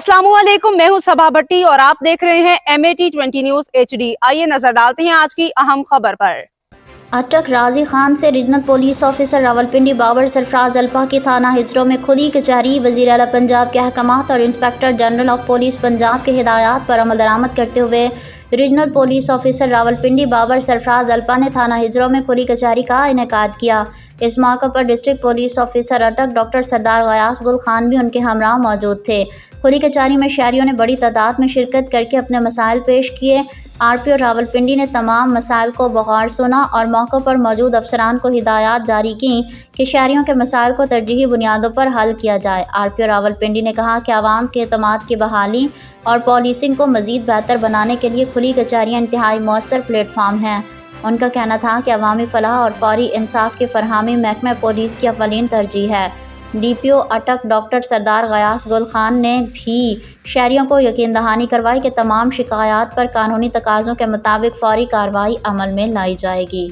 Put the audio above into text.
अस्सलामुअलैकुम, मैं हूं सबा भट्टी और आप देख रहे हैं MAT20 न्यूज HD। आइए नजर डालते हैं आज की अहम खबर पर। अटक राजी खान से regional police officer Rawalpindi Babar Sarfraz Alpa की थाना हिजरों में खुली कचहरी। वज़ीर आला पंजाब के अहकामात और inspector general of police Punjab के हिदायत पर अमल दरामद करते हुए regional police officer Rawalpindi Babar Sarfraz Alpa ने थाना हिजरों में खुली कचहरी का इनेकाद किया। इस मौके पर डिस्ट्रिक्ट पुलिस ऑफिसर अटक डॉक्टर सरदार गयास गुल खान भी उनके हमरा मौजूद थे। खुली कचहरी में शहरियों ने बड़ी तादाद में शिरकत करके अपने मसाइल पेश किए। RPO रावलपिंडी ने तमाम मसाइल को बगौर सुना और मौके पर मौजूद अफसरान को हिदायत जारी की कि शहरियों के मसाइल को तरजीही बुनियादों पर हल किया जाए। RPO रावलपिंडी ने कहा कि आवाम के एतमाद की बहाली और पॉलिसिंग को मज़ीद बेहतर बनाने के लिए खुली कचहरियाँ इंतहाई मौसर प्लेटफार्म हैं। उनका कहना था कि अवामी फलाह और फौरी इंसाफ की फरहमी महकमा पुलिस की अव्वलीन तरजीह है। DPO अटक डॉक्टर सरदार गयास गुल खान ने भी शहरियों को यकीन दहानी करवाई कि तमाम शिकायत पर कानूनी तकाज़ों के मुताबिक फौरी कार्रवाई अमल में लाई जाएगी।